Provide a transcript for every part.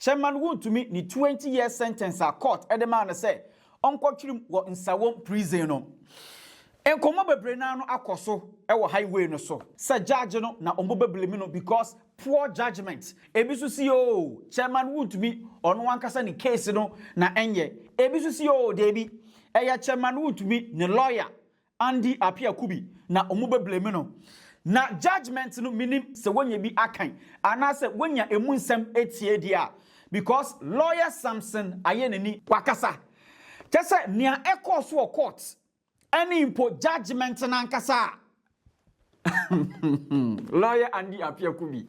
Chairman Wontumi ni 20-year sentence a court edema say onko twirim wo nsawom prison no. Enkomo bebre na no akoso e wo highway no so. Say judge no na ombo beblemi no because poor judgment. Ebisu si o Chairman Wontumi ono wankasa ni case no na enye. Ebisu si o debi eya Chairman Wontumi ni lawyer Appiah Kubi na ombo beblemi no. Na judgment no minim se wonya bi akan ana se wonya emu nsem etie dia because lawyer Samson ayenani wakasa just say nia ekos wo court any impo judgment na nkasa lawyer Appiah Kubi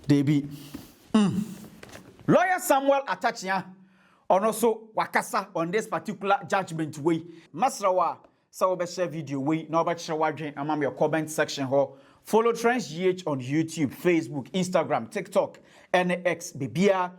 debi lawyer Samuel Atta Akyea also wakasa on this particular judgment way masrawa so we share video we na oba share wadwen amam your comment section ho. Follow Trends GH on YouTube, Facebook, Instagram, TikTok, NX bibia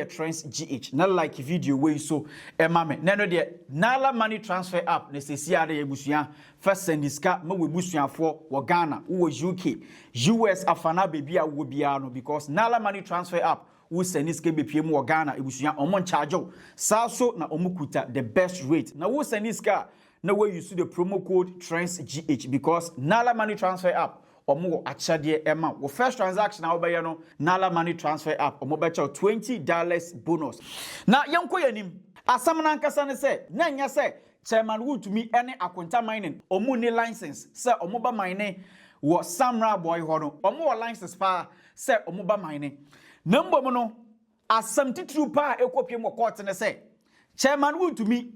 Trends GH. Na like video we so mame. Nano de Nala money transfer app necessary ebusuan first send this car me we busuan for Ghana, wo UK, US afana bibia wo bia no because Nala money transfer app we send this ke bepiem wo Ghana ebusuan omon charge so na omukuta the best rate. Na wo send this car na we use the promo code Trends GH because Nala money transfer app omo achade ema wo first transaction na obaye no Nala money transfer app omo becha $20 bonus na yenko yanim asam na nkasa ne se na nya se Chairman Wontumi ene akonta mining omo ni license se omo ba mining wo Samra boy ho no omo wo license pa se omo ba mining na mbom no asam titru pa ekopiem wo court ne se Chairman Wontumi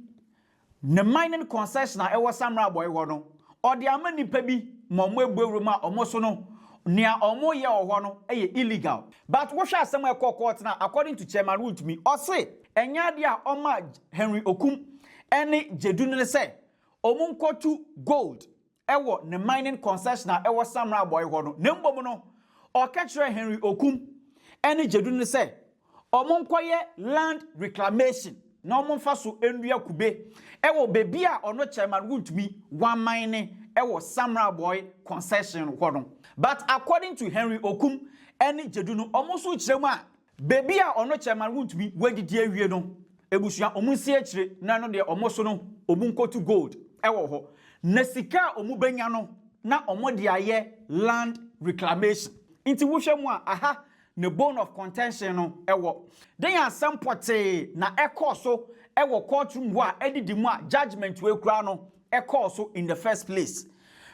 ne mining concession na ewo Samra boy ho no odi ama nipa bi momo egbueruma omoso no nia omo ye oho no eye illegal but wo hwa asem court na according to Chairman Wontumi o se enya de a oma Henry Okum ene jedu ne se omo nkotu gold ewo ne mining concession na ewo Samra boy ho no nembom no o ka kire Henry Okum ene jedu ne se omo nkoye land reclamation na omo mfa so enua kube ewo bebi a ono Chairman Wontumi one mine ewo Samra boy concession hono but according to Henry Okum eni jedu no omo so kiremu a bebi a ono Chairman Wontumi wadidi awie no ebusua omo si akire na no de omo so no obunkotu gold ewo ho na sika omo benya no na omo de aye land reclamation inti wo hwemu a aha the bone of contention no ewo den asem pote na ekoso ewo courtroom wa edidimu a judgment we kura no ekoso in the first place.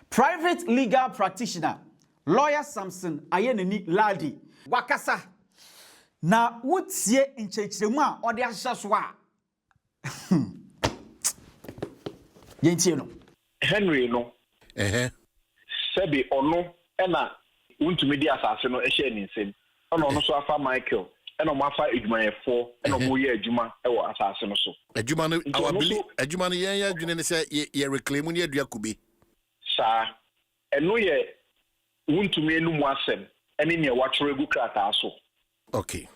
Private legal practitioner lawyer Samson ayenani ladi wakasa na wotie nchechiremu a ode ahyehyɛ so a yentie no Henry no sebi ono na Wontumi di asase no ehye ni nsem ono no so afa Michael eno mo afa edwumayefo eno mo ye adwuma ewo asase no so adwuma no awabili adwuma no yen adwune ne se ye reclaim ni Appiah Kubi sa eno ye Wontumi enu mu asem ene ne watwere gu krata so okay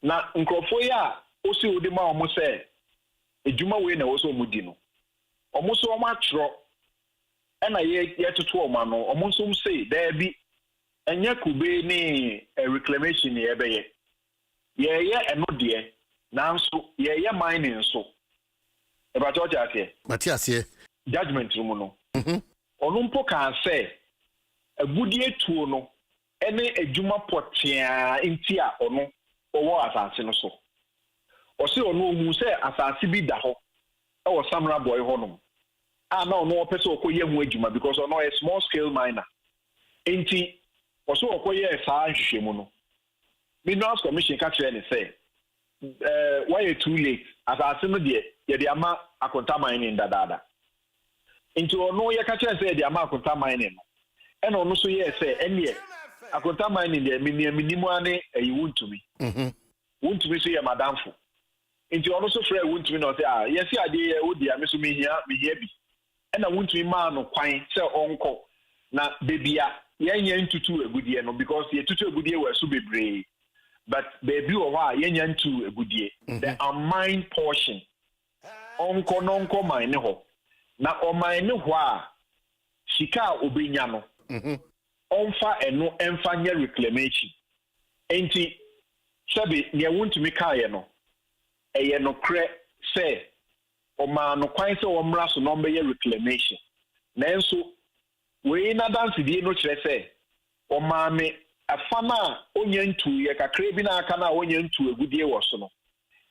na nkrofo ya osi odi ma omo se adwuma we na wo so omudi no omo so omo atro ena ye toto omo no omo so say there be enya kube ni reclamation ni ebeye ye eno de nanso ye mining so e ba to jase Matiase judgment room no onu mpo kan say agudie tuo no ene adwuma potia ntia ono owo asase no so o se onu ohu say asase bi da ho e wo Samra boy ho no na ono opese okoye hu adwuma because ono a small scale miner enti also okoye saa hwehwemu no Minerals Commission ka kire ne say why too late asase no de ye de ama akonta mining dadada into ono ye ka kire say de ama akonta mining no e no so ye say ene akonta mining de minimu ane Wontumi Wontumi so ye madamfo into ono so frɛ Wontumi no say yes ade ye odi a me so mehia bi e na Wontumi ma no kwan say onko na bebia yenya ntutu egudie no because ye tutu egudie we so bebre but baby o wa yenya ntu egudie the mine portion onko no nko mine ho na o mine ho a sika obenya no onfa eno emfa nya reclamation enti sabi ne Wontumi kae no eye no kre se oma no kwan se wo mra so no mbeye reclamation nanso we na dance die no kire se oma me afana onya ntu ye kakra bi na aka na onya ntu agudie wo so no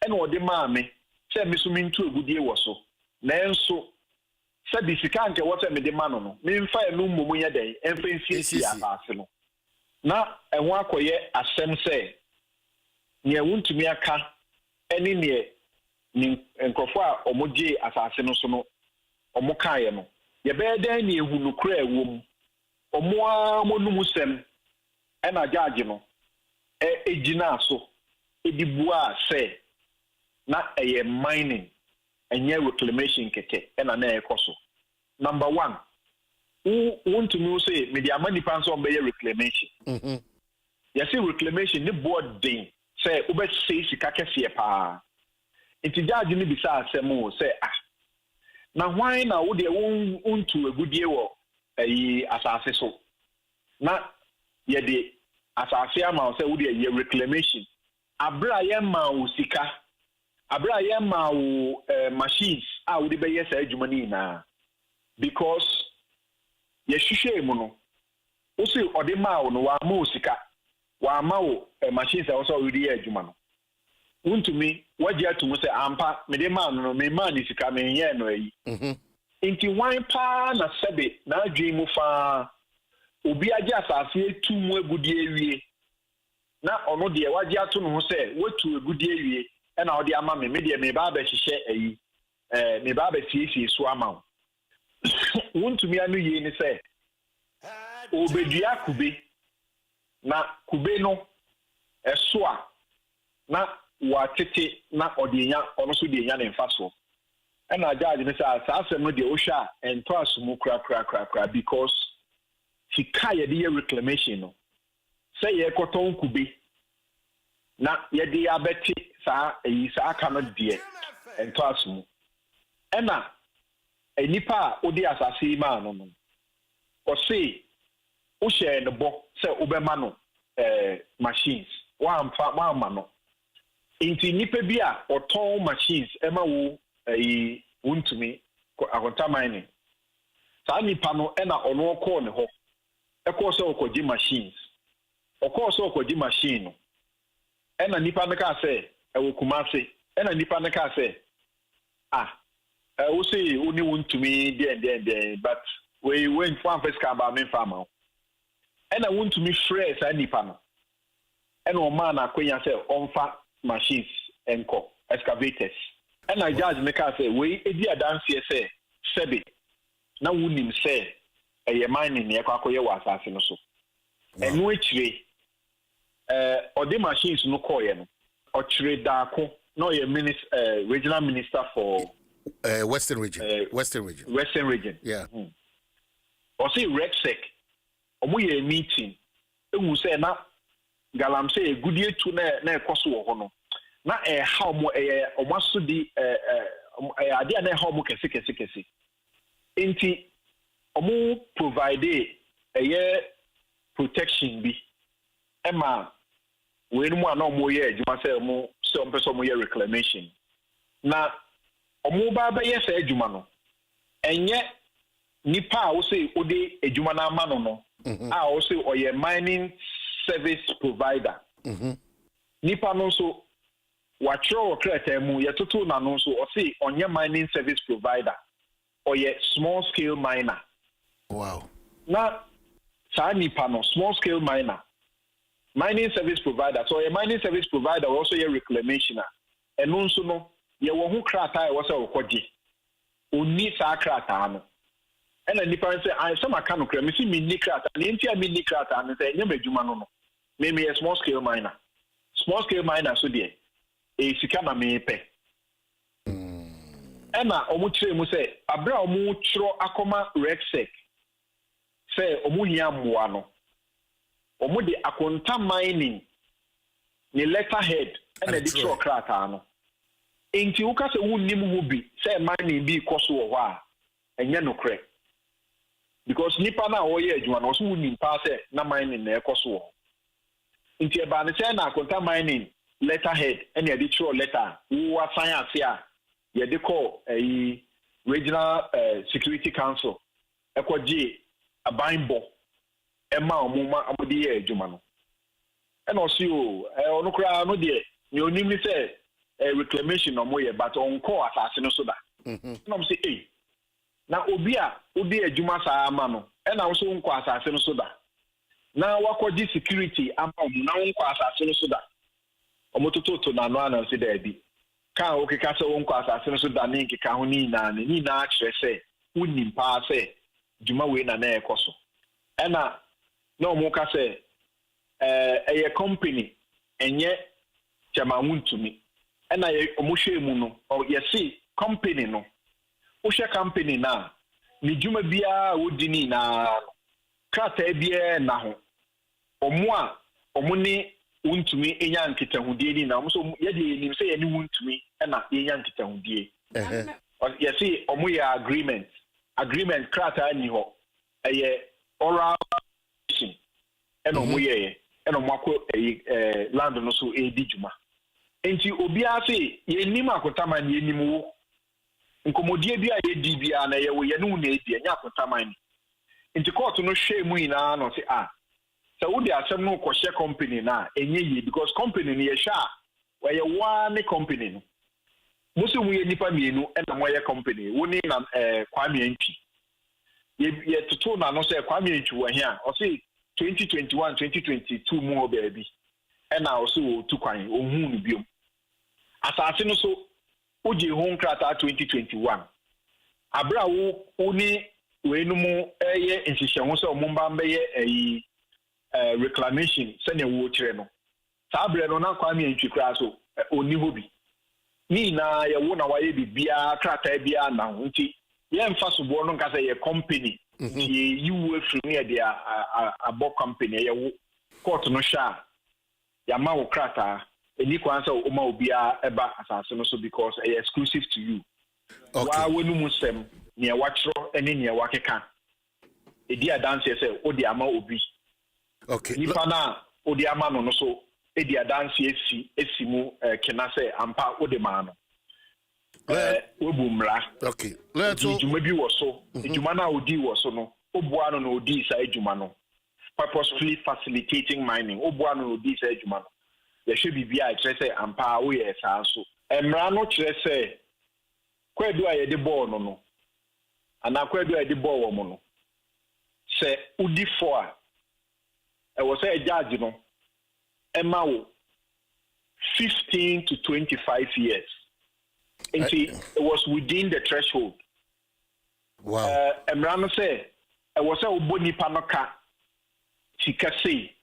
ene ode maame se mesumi ntu agudie wo so nanso sabi sika nke wo se me de ma no me mfa enu mmomu nya den emfa nsie asase no na enho akoye asem se ne Wontumi aka ene ne nkrofo a omogye asase no so no omokae no ye beden ne ehu no kra ewom omoa monum sem ena judge no ejina so edibua se na eye mining enye reclamation keke ena na ekoso number 1 Wontumi say me dia mani pan so be reclamation yes reclamation ne board din say obe say sika kese pa enti judge ni bisa asem o say na why na wo de wontu agudie wo asase so na ye de asase ama say wo de ye reclamation abra ye ma wo sika abra ye ma wo machines a wo de be yes adwuma ni na because ye hwehwe mu no wo say ode ma wo no wa ma wo sika wa ma wo machines a wo so wo de ye adwuma no Wontumi wagye atumu se ampa me de ma no me ma ni sika me ye no ayi inti wan pa na sebe na adwen mu fa obi agye asase etumu agudie wie na ono de wagye atu no ho se watu agudie wie e na ode ama me de me ba ba hihye ayi me ba ba siesie so ama Wontumi anu yi ni se obedua kube na kube no eso a na watete na odenya ono so de nya ne mfaso e na judge ne say asase no de ohwa ento asumu kra because sika ye de reclamation no say ye koton kube na ye de abeti sa aka no de ento asumu e na enipa odi asase ma no no o say o share the bo say obema no machines wa ma no inti nipa bi a oton machines ema wo Wontumi akonta mining sa nipa no e na ono okọ ne ho e ko so okoji machines okọ so okoji machine no e na nipa ne ka se e wo Kumase e na nipa ne ka se wo say oni Wontumi den but we went for first ka ba me farmer e na Wontumi fresh sa nipa no e na o ma na akwenya se onfa machines enko Exp0ses and I judge make us say we edi adanse say sebe na wunim say e mining ne kwakoye wa asase no so enu akire odi machines no koye no ochire daako no ye regional minister for Western region yeah o say Rexec omo ye meeting ewu say na galam say egudie tu na ekoso wo ho no na how mo omaso di ade na how mo kese enti omo provide protection bi ema we no mo na omo ye adwuma say omo so mpeso omo ye reclamation na omo ba ba ye say adwuma no enye nipa a wo say ode adwuma na ama no a wo say oye mining service provider nipa no so watro kreta mu yetoto na no so o say onye mining service provider or ye small scale miner wow na sa nipa no small scale miner mining service provider so a mining service provider also ye reclamation and no so no ye wo hu krata e wo say okoje oni sa krata no and the nipa say I some aka no kra me si mi ni krata na ntia mi ni krata no say nyam adwuma no no me a small scale miner so there e sika na me pe ena omu kire mu say abra omu kiro akoma Rexec say omu hia mmoa no omu de akonta mining ni letterhead ena de kiro krata no enti wo ka say wunnim hu bi say mining bi koso wo ho a enye no kre because nipa na wo ye adwuma no so woni pa se na mining na ekoso nti eba ne say na akonta mining letterhead and ye dey throw letter wo asan ase a ye dey call regional security council ekoji abanbo ema omuma amodi ye adwuma no and also ono kra no de ni onim ni say reclamation no mo ye but on call asase no so da no say na obi a odi adwuma saa ama no e na wo so nko asase no so da na wakoji security ama na nko asase no so da omotototo na no ana se da bi kan o keka se wo nko asase no so da ne nkeka ho ni na akire se unim pa se dwuma we na na ekoso e na omo ka se eye company enye chama Wontumi e na omo hwe mu no ye see company no Usha company na ni juma bia wodini na krata bia na ho omo ni Wontumi enya nkitahudie ni na so ye de nim se ye ni Wontumi na enya nkitahudie ye see omo ya agreement krata ni ho eye oral omo ye omo akọ land no so di juma enti obi a se ye nim akotama ni nim wo nkomodie bia ye di bia na ye wo ye no na edi anya akotaman nti court no hwe mu ina no se so wo de asem no ko share company na enye ye because company ni ye sha wa ye one company no musu mu ye nipa mienu na mo ye company wo ni na kwame anti ye tutu na no se kwame anti wo hia o se 2021 2022 mu o baabi na o se wo tu kwan o hu no biom asase no so Uji home krata 2021. Abra wo ni we no mu eye insission so omumba mbeye reclamation se ne wo kire no. Sa abra no na kwame ntwikra so oni hobi. Ni na ye wo na waye bibia krata bia na ho nti ye mfa sobo no nka se ye company. Ye you free ne de abo company ye wo court no sha ya ma wo krata any kwanza oma obia eba asase no so because exclusive to you. Okay. Wa wonu musem ne watro ene ne wakeka. Edi adanse say odi ama obi. Okay. Nipa na odi ama no so edi adanse esi mu kena say ampa odi ma no. Obumra. Okay. Let's ejuma bi wo so. Ejuma na odi wo so no. Obua no no odi sa ejuma no. Purposefully facilitating mining. Obua no odi sa ejuma no. There should be a say ampa we yes also. Emra no kire say kwadu aye de ball no. Ana kwadu aye de ball wo mo no. Say udi for e was say judge no. Emma wo 15 to 25 years. And it was within the threshold. Wow. Emra no say e was say oboni panoka sika say.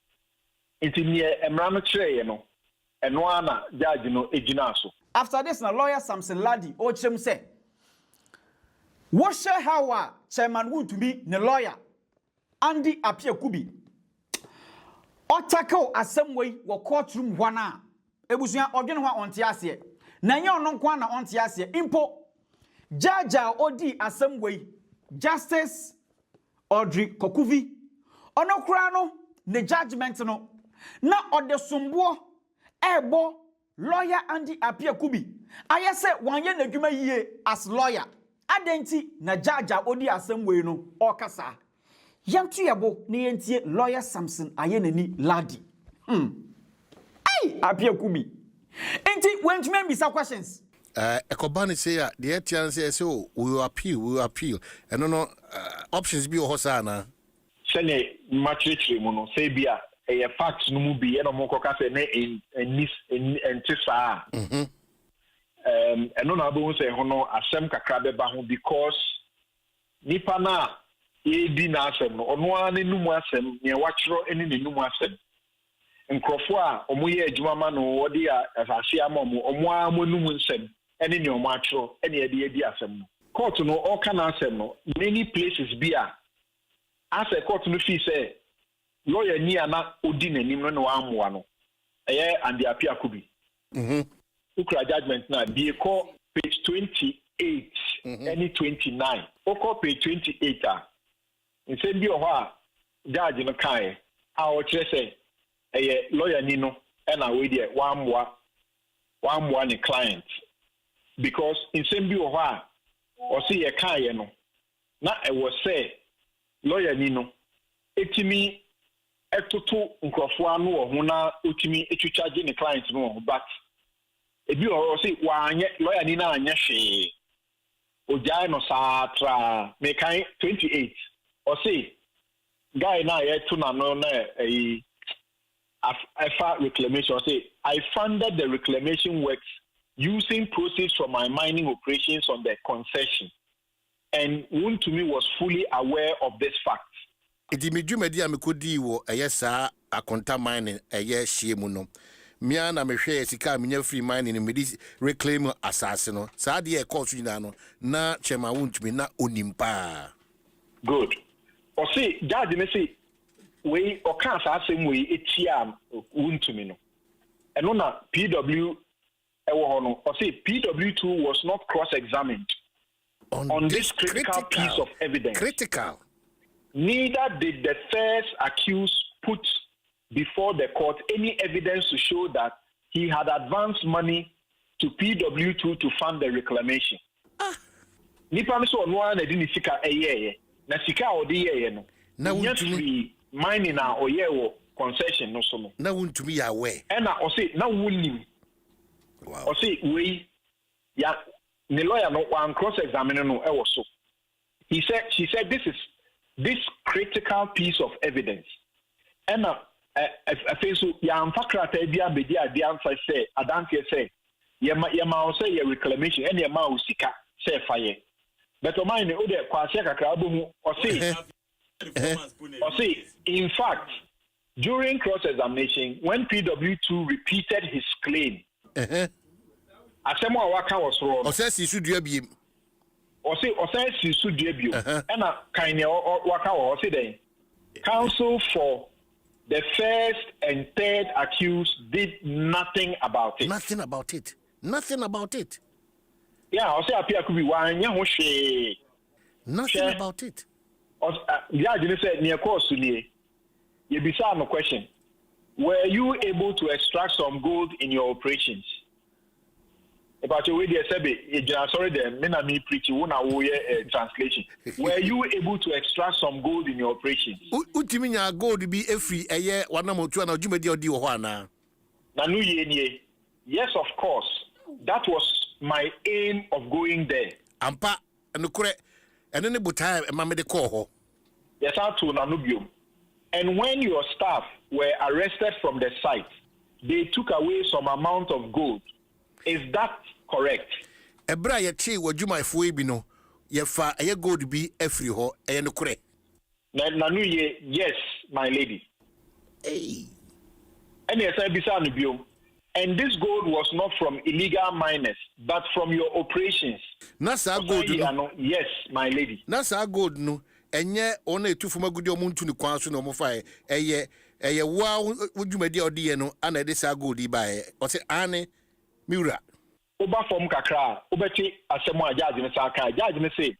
Inti nie emra no kire ye no. Judge no ejinaso. After this, na lawyer Samson Ladi ochem say, what share how chairman Wontumi ne lawyer Appiah Kubi otako assemble wo courtroom wana ebusuan odwene ho onte ase na nye ono kwa na onte ase impo judge odi assemble Justice Audrey Kokuvi ono kura no ne judgment no na odesumbo ebo lawyer Appiah Kubi ayese wanye na dwuma yie as lawyer adenti na judge odi assemble no okasa yantu yebo na yentie lawyer Samson Ayenani Ladi Appiah Kubi enti wentuma bisa questions Ekobani say the etian say so we will appeal and no options be hosa na sene matrix mu no say bia a facts no mu bi e no mo koka say na entisa eno na bo say hono asem kakra be ba ho because nipa na e di na asem no ono an numu asem ne wachro eni ne numu asem nkrofo a omoye adwuma ma no wodi asase ama omo amonumu nsem eni ne omo achro eni e di asem no court no all can asem no many places be as a court no fee say lawyer ni ana odi nanim no wa amwa no eye and the Appiah Kubi ukra judgment na be call page 28 any 29 oko page 28 nsɛm bi wɔ hɔ a judge no kae a ɔkyerɛ sɛ ɛyɛ lawyer ni no ɛna wei deɛ wammoa ne client because nsɛm bi wɔ hɔ a ɔse yɛ kaeɛ no na ɛwɔ sɛ lawyer ni no etimi ɛtoto nkurɔfoɔ ano wɔ ho na otimi etwitwagye ne client no wɔ ho but ebi wɔ hɔ ɔse wanyɛ lawyer ni na anyɛ hwee ogyae no saa tra mekan 28 ɔse guy na yɛto n'ano na Afa reclamation say I funded the reclamation works using proceeds from my mining operations on the concession, and Wontumi was fully aware of this fact. Iti mi dwumadi a mekodi wo ɛyɛ saa akonta mining ɛyɛ hye mu no. Mia na mehwɛ sika menya free mining me di reclaim asase no. Saa de e course nyina no na chema Wontumi na onimpa. Good. O say judge me say we oka asasem we etia Wontumi no eno na PW ewo ho no o say PW2 was not cross-examined on this critical piece of evidence. Critical. Neither did the first accused put before the court any evidence to show that he had advanced money to PW2 to fund the reclamation. Nipa no so no na di ni sika eyeye na sika odi yeye no na Wontumi mining na oyewo concession no so no na Wontumi ya we e na o say na wonnim wow o say we ya the lawyer no one cross examine no e wo so she said this critical piece of evidence and na I so ya amfa krata bia bedi ade amfa say adantie say ye ma o say ye reclamation and ye ma o sika say fire but o mine o de kwase kakra abomu o say in fact, during cross-examination, when PW2 repeated his claim, Asemo Waka was wrong. Counsel for the first and third accused did nothing about it. Nothing about it. Nothing about it. Yeah, I say Appiah Kubi nothing about it. Judge said, near course to me, you be no question. Were you able to extract some gold in your operations? About your way, sorry, me preach you translation. Were you able to extract some gold in your operations? Utiminya gold be every a year, one number two, and a Jumedi or Diwana. Nanu ye, yes, of course. That was my aim of going there. Ampa and the correct, and then the time, and Mamma de Coho. Yes, out to Nanubium. And when your staff were arrested from the site, they took away some amount of gold. Is that correct? Ebra ye chi wajuma ifuibino, ye fa ye gold be every ho, and correct. Nanuye, yes, my lady. Hey. And yes, I be Sanubium. And this gold was not from illegal miners, but from your operations. Nasa gold. No? Yes, my lady. Nasa gold no. Enye one tu fuma gudi omuntu ni kwanso no mofa eye wa wudwumadi odi no ana de sa gold ba o se ane miura oba form kakra obeti asemo judge ne sa kai judge ne say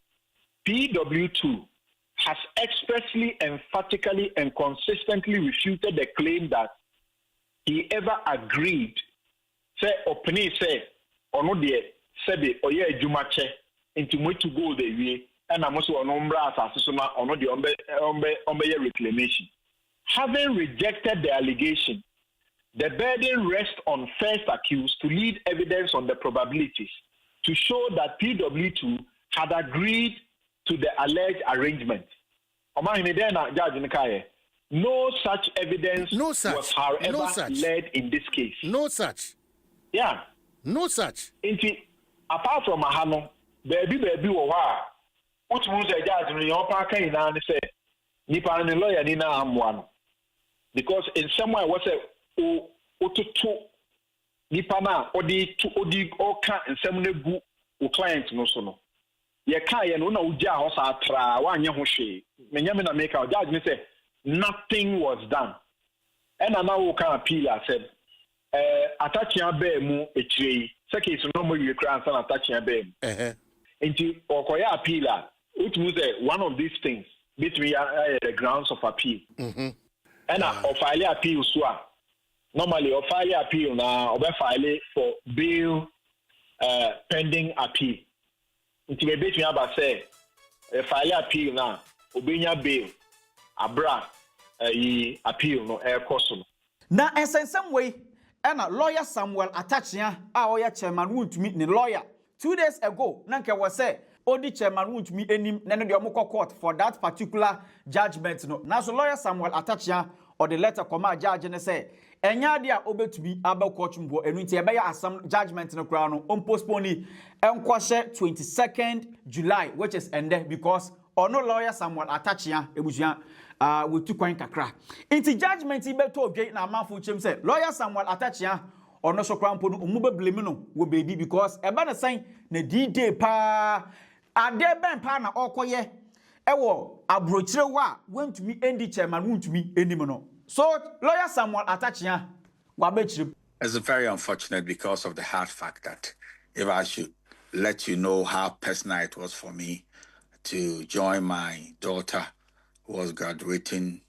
PW2 has expressly, emphatically and consistently refuted the claim that he ever agreed say opini say ono de sebe oye adwuma che into mo to gold ewie and I'm also on umbra asasuna on the reclamation. Having rejected the allegation, the burden rests on first accused to lead evidence on the probabilities to show that PW2 had agreed to the alleged arrangement. No such evidence was, however, led in this case. No such. Yeah. No such. Apart from Mahano, baby, what was a judge in your park and say, Nipa and lawyer Nina am one. Because in some way, was a to Nipana or the to Odi or can and some new clients no sono. Ye kai and una uja house atra one yahoshi. Menyamina make our judge say nothing was done. And I now can appeal. I said, Atta Akyea be mu a tree. Second, no more you cry and Atta Akyea be. Into Okoya appeal. It was one of these things. between the grounds of appeal. And or file appeal normally or file appeal now or file for bail pending appeal. It may between about say file appeal now obenya bail abra appeal no air cost. Na some way and a lawyer Samuel Atta Akyea our chairman Wontumi ne lawyer 2 days ago nanke was say odi chairman Wontumi enim na no de omukọ court for that particular judgment no na so lawyer Samuel Atta Akyea or the letter come judge ne say enya de a obetumi aba court mbo enu nti ebe ya asam judgment no kra no on postpone enkwahye 22nd July which is ended because ono lawyer Samuel Atta Akyea ebusuan with two coin kakra. Inti judgment ibe to dwe na amanfo chem say lawyer Samuel Atta Akyea ono so krampo no umube blame no wo baby because eba na sign na D-Day pa ade ben pa na okoye ewo abrochire wa Wontumi endi chairman Wontumi enim no. So lawyer Samuel Atta Akyea wa bechire. It's very unfortunate because of the hard fact that if I should let you know how personal it was for me to join my daughter who was graduating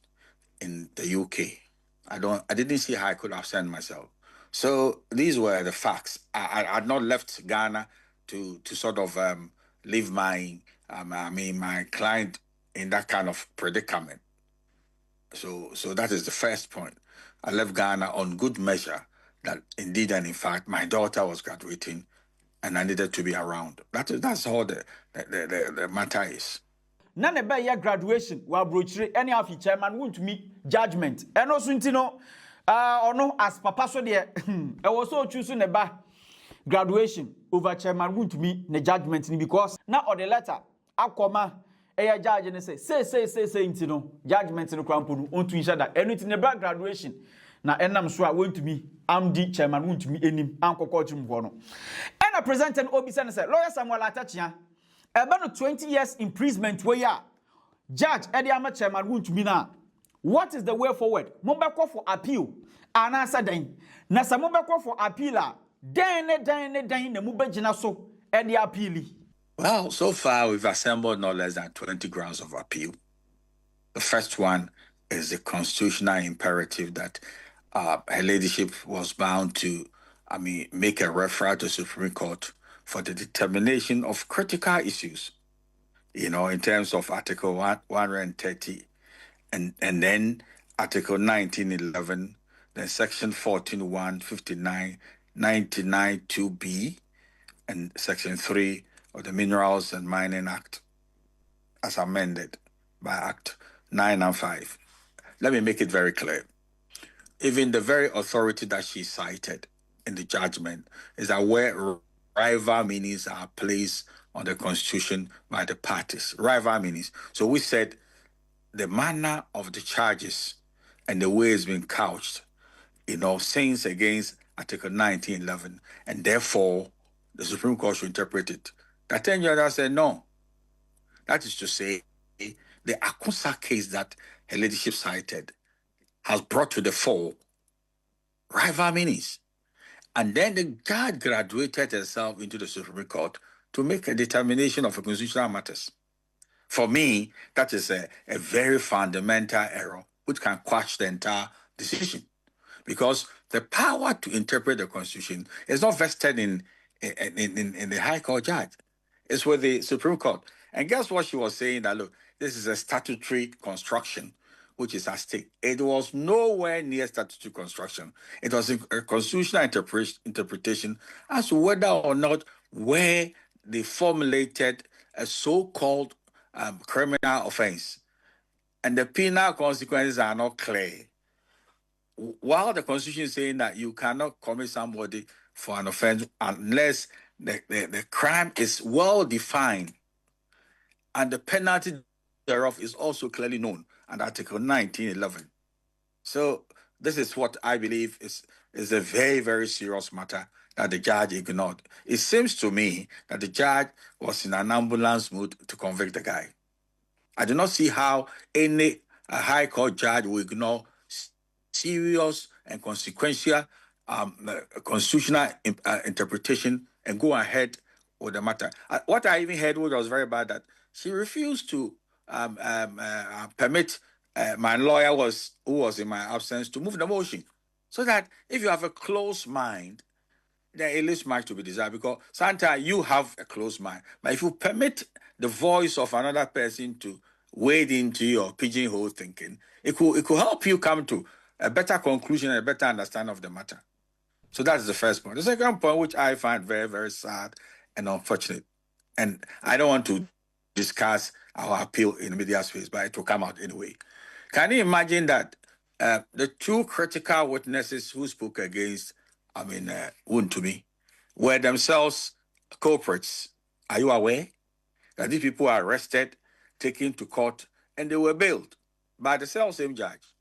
in the UK. I didn't see how I could have sent myself. So these were the facts. I had not left Ghana to sort of leave my my client in that kind of predicament. So that is the first point. I left Ghana on good measure that indeed and in fact my daughter was graduating and I needed to be around. That's all the matter is. Na ne be ya graduation wa brochire any afi chairman Wontumi judgment eno so ntino ono as papa so de e was so choose ne ba graduation over chairman Wontumi ne judgment ni because na or the letter akoma e judge ne say ntino judgment no krampo no ontu insha da eno ntine ba graduation na enam so a Wontumi amdi chairman Wontumi enim ankokọ chim ho no ena president obi say lawyer Samuel Atta Akyea about 20 years imprisonment where ya judge Ediama chairman Wontumi na what is the way forward mobeko for appeal anasa dan na sa mobeko for appeal a dan na mubegina so edi appeal. Well, so far we've assembled no less than 20 grounds of appeal. The first one is the constitutional imperative that her ladyship was bound to make a referral to Supreme Court for the determination of critical issues, in terms of Article 130 and then Article 1911, then Section 14.1, 59, 99 2B, and Section 3 of the Minerals and Mining Act, as amended by Act 9 and 5. Let me make it very clear. Even the very authority that she cited in the judgment is that where rival meanings are placed on the Constitution by the parties. Rival meanings. So we said the manner of the charges and the way it's been couched, sins against Article 1911, and therefore the Supreme Court should interpret it. The 10 judges said no. That is to say, the Akusa case that her ladyship cited has brought to the fore rival meanings. And then the judge graduated herself into the Supreme Court to make a determination of constitutional matters. For me, that is a very fundamental error which can quash the entire decision. Because the power to interpret the Constitution is not vested in the High Court judge. It's with the Supreme Court. And guess what she was saying? That, look, this is a statutory construction which is at stake. It was nowhere near statutory construction. It was a constitutional interpretation as to whether or not where they formulated a so-called criminal offense and the penal consequences are not clear. While the Constitution is saying that you cannot commit somebody for an offense unless the crime is well defined and the penalty thereof is also clearly known under Article 1911. So this is what I believe is a very, very serious matter that the judge ignored. It seems to me that the judge was in an ambulance mood to convict the guy. I do not see how any High Court judge will ignore serious and consequential constitutional interpretation and go ahead with the matter. What I even heard was very bad, that she refused to permit my lawyer who was in my absence to move the motion. So that if you have a closed mind, then it leaves much to be desired, because sometimes you have a closed mind. But if you permit the voice of another person to wade into your pigeonhole thinking, it could help you come to a better conclusion and a better understanding of the matter. So that's the first point. The second point, which I find very, very sad and unfortunate, and I don't want to discuss our appeal in the media space, but it will come out anyway. Can you imagine that the two critical witnesses who spoke against, Wontumi, were themselves culprits? Are you aware that these people were arrested, taken to court, and they were bailed by the same judge?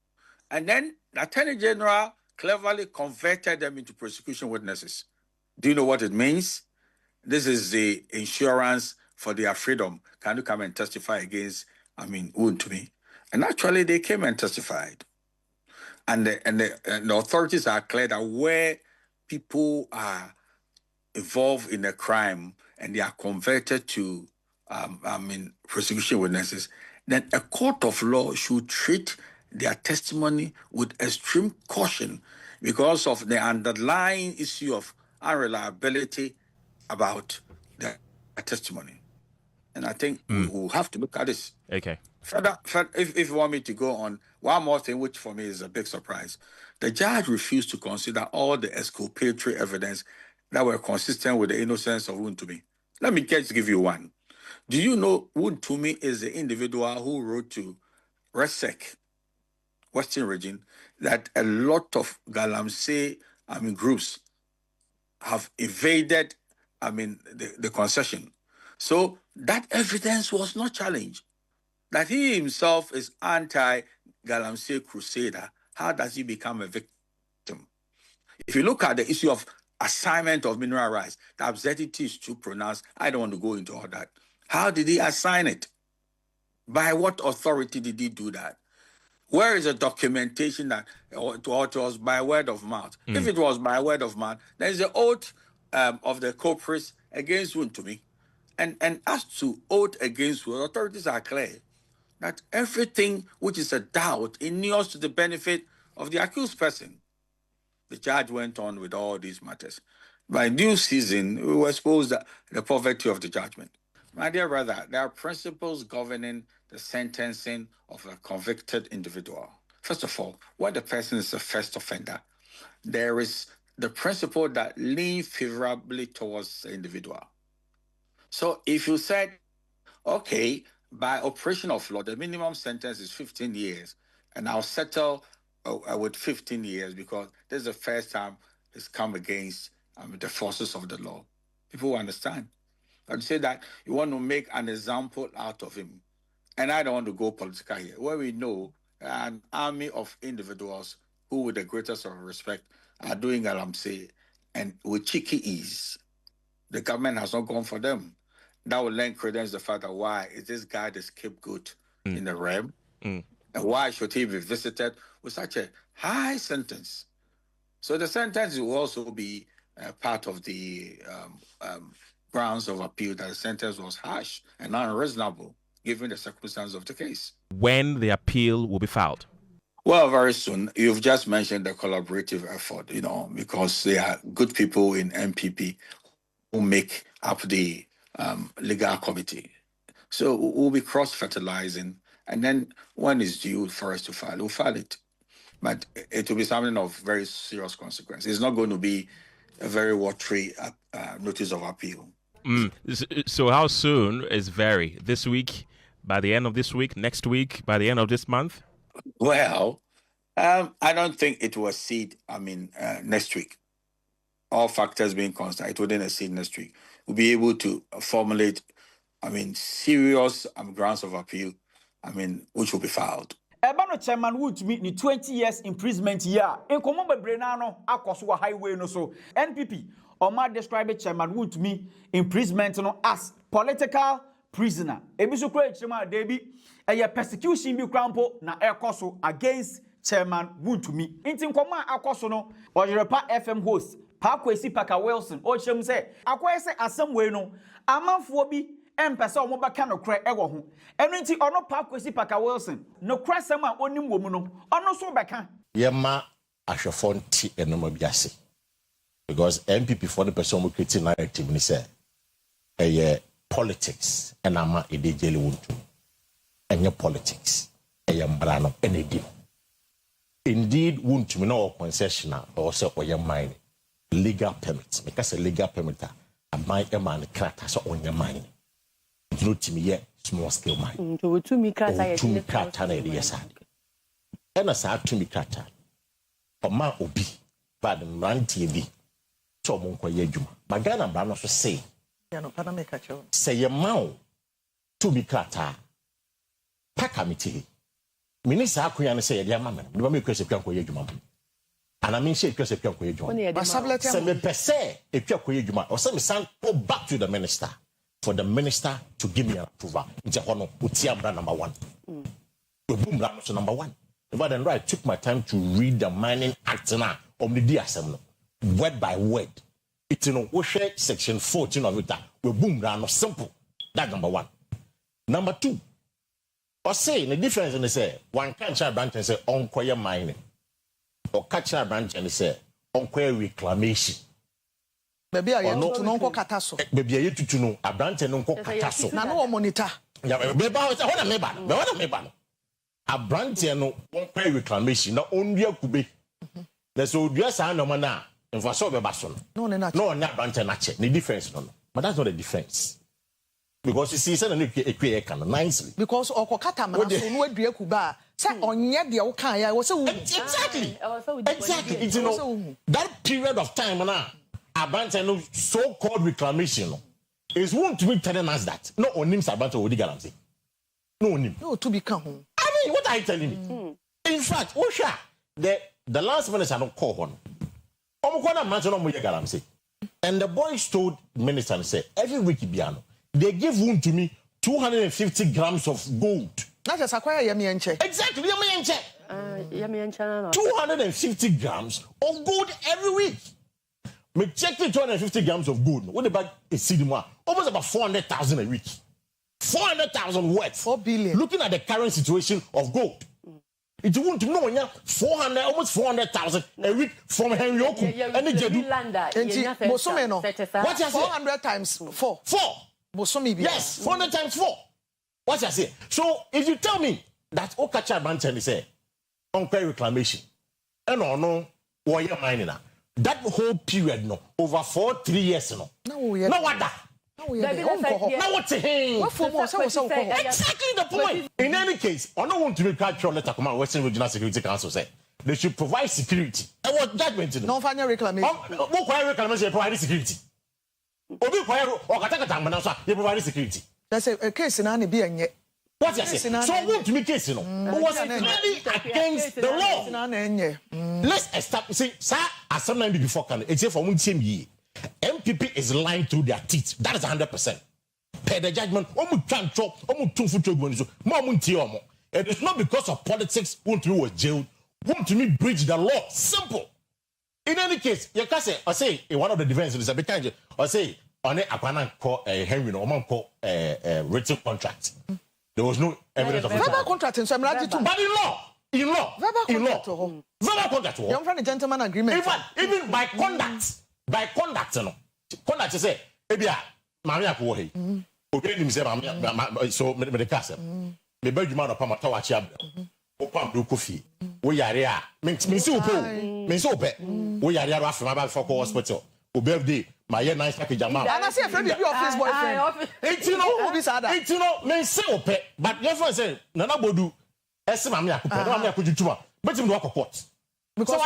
And then the Attorney General cleverly converted them into prosecution witnesses. Do you know what it means? This is the insurance for their freedom. Can you come and testify against, Wontumi? And actually, they came and testified. And the authorities are clear that where people are involved in a crime and they are converted to, prosecution witnesses, then a court of law should treat their testimony with extreme caution because of the underlying issue of unreliability about their testimony. And I think we'll have to look at this. Okay. Further, if you want me to go on, one more thing, which for me is a big surprise. The judge refused to consider all the exculpatory evidence that were consistent with the innocence of Wontumi. Let me just give you one. Do you know Wontumi is the individual who wrote to RESEC, Western Region, that a lot of Galamsey groups have evaded the concession? So that evidence was not challenged. That he himself is anti-Galamsey crusader, how does he become a victim? If you look at the issue of assignment of mineral rights, the absurdity is too pronounced. I don't want to go into all that. How did he assign it? By what authority did he do that? Where is the documentation that it was by word of mouth? If it was by word of mouth, there is the oath of the culprits against Wontumi. And as to oath against who, authorities are clear that everything which is a doubt inures to the benefit of the accused person. The judge went on with all these matters. By due season, we were exposed to the poverty of the judgment. My dear brother, there are principles governing the sentencing of a convicted individual. First of all, when the person is a first offender, there is the principle that leans favorably towards the individual. So if you said, okay, by operation of law, the minimum sentence is 15 years, and I'll settle with 15 years because this is the first time it's come against the forces of the law. People will understand. But you say that you want to make an example out of him. And I don't want to go political here, where we know an army of individuals who, with the greatest of respect, are doing Galamsey and with cheeky ease. The government has not gone for them. That will lend credence to the fact that why is this guy the scapegoat in the realm? And why should he be visited with such a high sentence? So the sentence will also be part of the grounds of appeal that the sentence was harsh and unreasonable given the circumstances of the case. When the appeal will be filed? Well, very soon. You've just mentioned the collaborative effort, because there are good people in MPP who make up the legal committee. So we'll be cross-fertilizing, and then when it's due for us to file, we'll file it. But it will be something of very serious consequence. It's not going to be a very watery notice of appeal. So how soon is very? This week, by the end of this week, next week, by the end of this month? Well, I don't think it will exceed, next week. All factors being constant, it wouldn't exceed next week. We'll be able to formulate, serious grounds of appeal, which will be filed. Ebano Chairman Wontumi ni 20 years imprisonment year. In komo bebre na no akoso highway no so. NPP Oma describe Chairman Wontumi imprisonment no as political prisoner. Ebi so kura chema debi eye persecution bi krampo na ekoso against Chairman Wontumi. Inti nkoma akoso no Oyerepa FM host Pakwesi Paka Wilson o chem se akoyese asem we no amanfo bi empesa omo baka no kra ewo ho eno nti ono pa kwesi paka Wilson no kra sem a onim wo mu no ono so beka yema ahwefo nti enoma biase because MPP for the person who create narrative ni say politics and ama edejele wontu enye politics mbrano enedi indeed Wontumi no concessional or say mine legal permit because a legal permit a mine man krata so on your mine you know me small scale mine to me krata na yes and as I to me krata for ma obi bad rantie bi so mo nko ye adwuma magana bra no so say ya no pana make a say your ma to me krata paka miti Minister Akyea say ya mama me make kwese twa nkoye adwuma and I mean say kwese twa nkoye adwuma say me pese etwa nkoye adwuma o say me san go back to the minister for the minister to give me an approval nje hono otia bra number 1 we boom bra so number 1 but then right took my time to read the mining act na om the DSM no word by word it no we share section 14 of it we boom bra no simple that number 1 number 2 or say the difference in the say one catcher branch and say onkoye mining or catcher branch and say onkoye reclamation. Baby, I no nko kataso. Baby, I to know a branch and nko kataso. Na no monitor. Yeah, baby, what a meba. A branch and no onkoye reclamation. No only Kubi. There's so dress and no mana and for so bason. No, not branch and nache. The difference no. But that's not the difference. Because you see, suddenly can nicely. Because Okokata man so no adua kuba say onye de wo kan ya wo say exactly. You know that period of time na Abante no so-called reclamation is Wontumi telling us that no onim Abante odi guarantee. No onim. No to be kan ho. I mean, what are you telling me? In fact, Osha the last minister no call on. Omukwana man no mo guarantee. And the boys told minister and said every week biano they give Wontumi 250 grams of gold. Not just acquire Yamienche. Exactly, Yamienche. 250 grams of gold every week. Me check the 250 grams of gold. What about a cinema? Almost about 400,000 a week. 400,000 worth. 4 billion. Looking at the current situation of gold. It won't know when 400, almost 400,000 a week from Henry Oku. And what you 400 times 4. 4. Yes, 400 times 4. What I say? So if you tell me that Okacha Banten is a unfair reclamation, and no warrior mining that whole period no over 3 years no. No what that. Now what's a exactly the point. In any case, I don't want to make a letter come out Western Regional Security Council say they should provide security. And what judgment? No final reclamation. What reclamation provide security? Obi kwaya o katakata mbana so they provide security. That's a case na be enye. What you say? So Wontumi case no was clearly against the law. Let's establish see sir assembly before can it's for Wontumi ye. MPP is lying through their teeth. That is 100%. Per the judgment, omu twan chop, omu tunfu chogoni so, mo munti omo. It is not because of politics Wontumi was jailed. Wontumi breached the law. Simple. In any case, you can say, I say, one of the defense is a bit kind of, I say, on it, I call Henry, no man call written contract. There was no evidence of verbal contract in some right to. But in law, verbal contract. Young friend, gentleman agreement. In fact, even by conduct, no. Conduct, you say, Ebia, Maria Kuhi. Okay, him say, so, Medicasa. The Belgian of Pamatawachi. Opam do kofi we yare a me so pe we yare a afema ba for hospital o birthday my year nice package am and I say friend be your face boyfriend it you know me say o pe but your friend say nana bodu ese ma me akopɛ na me akojutuma betim do akopot because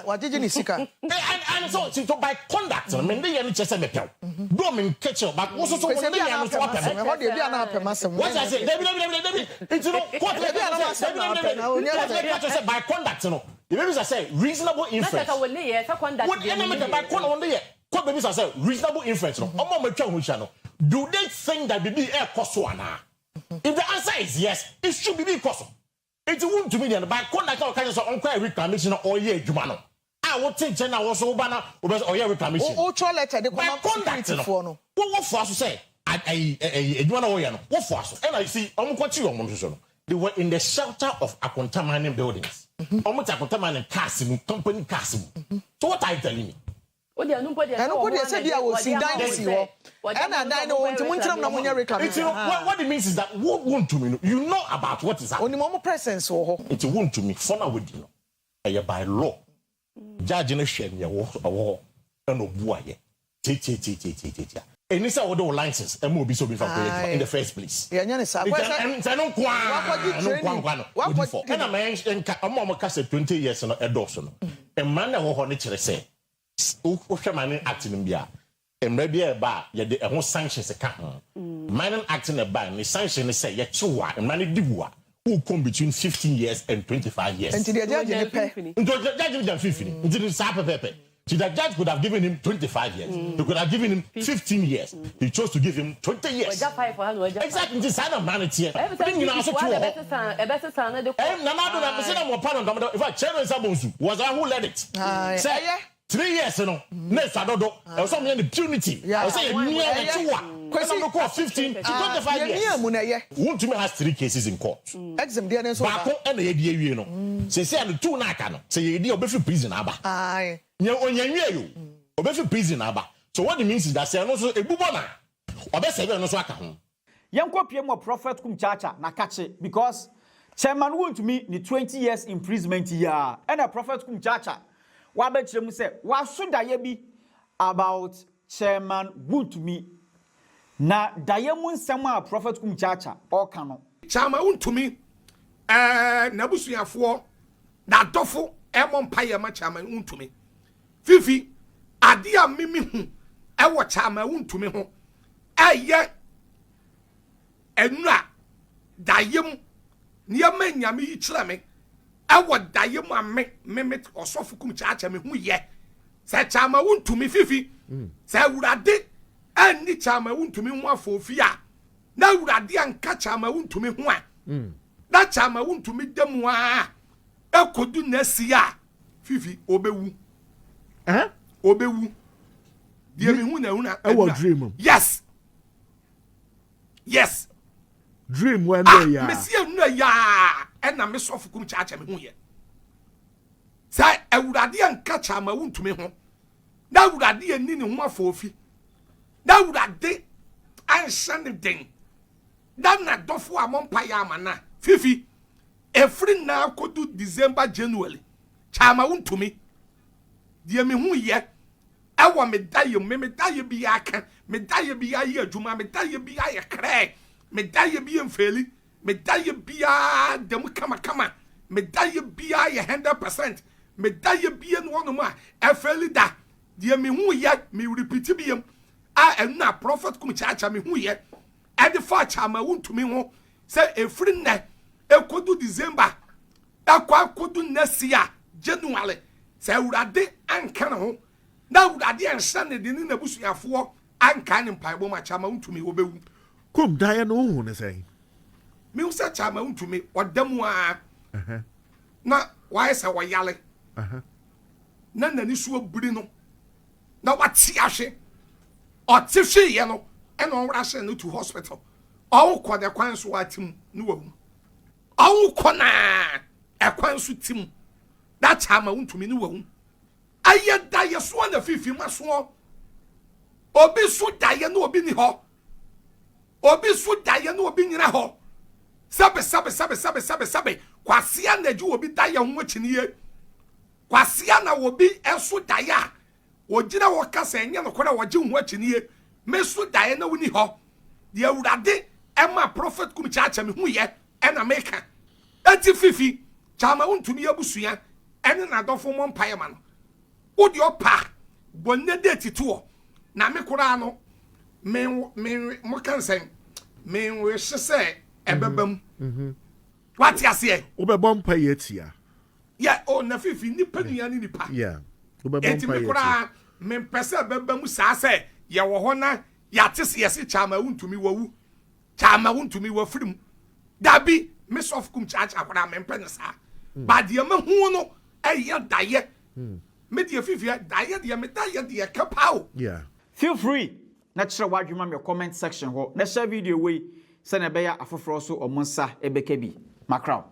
what did you sika and so by conduct me dey here no chese me pew do me catch but also so we dey here no so apem me dey bia na apem asem what I say David it you know what dey bia na apem say by conduct no the baby say reasonable inference na we lay say conduct what enemy by conduct on dey what baby say reasonable inference no omo matwa ho hia no do they think that baby e koso ana if the answer is yes it should be koso. It won't to me by conduct or kind of unquire reclamation or ye jumano. I will take Jenna was over now or ye reclamation. Oh, letter the by conduct for no. What for us to say? edwuma na wo no wo fo aso and I see omukwachi omon so no they were in the shelter of contaminated buildings omuta contaminated cars company cars so what are you telling me Nobody said there was in dynasty. And I know what it means is that what want to me, you know about what is happening. Only more presence or it won't to me for now with you. By law, judge in a shame your war and no boy. And this are all license and will be so before in the first place. Yeah, and a man and a mama cast 20 years and a Dawson. A man that will say. Ushamani acting in Bia, and maybe a bar, yet the whole sanctions a cat. Mining acting a bar, and the sanctions say, yet two and many dibua, who come between 15 years and 25 years. Until the judge than 15, until the Sapa Pepe. So the judge could have given him 25 years. He could have given him 15 years. He chose to give him 20 years. Exactly, the sign of vanity. If I chairman Sabonsu was I who led it. Say 3 years, you know. Next, I don't know. I was something in impunity. I was saying, question no call 15 to 25 years. Wontumi has 3 cases in court. Bako and the idea, you know. Say, the 2 Nakano. Say, the idea of prison aba. Aye. You obefi prison aba. So what it means is that say no so ebubona. Obese no so aka ho. Yanko PM Prophet Kumchacha na kache because Chairman Wontumi ni 20 years imprisonment here. And a Prophet Kumchacha wa be kire mu say wa so daye bi about Chairman Wontumi na daye mu nsem a Prophet Kumchacha o ka no. Chairman Wontumi na busuafo na dofo emon paye ma Chairman Wontumi. Fifi adia mimi hu ewo Chairman Wontumi ho eye enura dayem niam nyame yi kire me ewo dayem ame memet osofu Kumchacha me hu ye se Chairman Wontumi fifi se wurade ani Chairman Wontumi ho afofi a na wurade anka Chairman Wontumi ho a na Chairman Wontumi demu a ekodu nasia fifi obewu obewu die me hu na hu na dream. Yes Dream when they are. Me see no ya and na me sofu Kumchacha me hu ye sai awurade anka Chairman Wontumi ho na awurade ani ne ho afofi na awurade anhye ne den na dofo amompa ya amana fifi every na kodu December January Chairman Wontumi die me hu ye ewo medaye bi aka medaye bi aye adwuma medaye bi aye kre medaye bi emfeli medaye bi a dem kama medaye bi aye 100% medaye bi no no ma efeli da die me hu ye me repeat bi em a enu Prophet Kumchacha me hu ye e de fa Chairman Wontumi ho say every na ekodu December kodu nesia January say urade anka na ho na urade anhye ne de na busuafo anka ne mpaibo ma Chairman Wontumi obewu Kum dae no hu ne say me usa Chairman Wontumi odamu a na why say woyale na nani so aburi no na wati ahwe otifhwe ye no e no wra hye no to hospital owo kode kwan so atim no wawu owo kona ekwan so tim that Chairman Wontumi no wawu aye daye so na fifi maso obi so daye no obi ni ho obi so daye no obi nyina ho sabe kwasia na ju obi daye ho akiniye kwasia na obi eso daye a ogira wo kasa enye no kora wo je ho akiniye me so daye na woni ho de awurade ema Prophet Kumchacha me hu ye ena meka enti fifi Chairman Wontumi abusua ene na dofo mo mpaye ma no odi opa bonne date to na me kora no me mo kansen me we hye ebebam what you say obebom mpaye tia yeah oh na fifi ni panua ni nipa yeah obebom mpaye me kora me pese ebebam sa se ye wo ho na ya tese yesi Chairman Wontumi wawu Chairman Wontumi wa firim dabi me sof Kumchacha kora me mpene sa ba de me hu no eye daye me de fifi daye de me daye de kapao feel free na kyerɛ wadwuma me comment section ho na share video we sɛ na ɛbɛyɛ afoforo so ɔmo nsa ɛbɛka bi makraw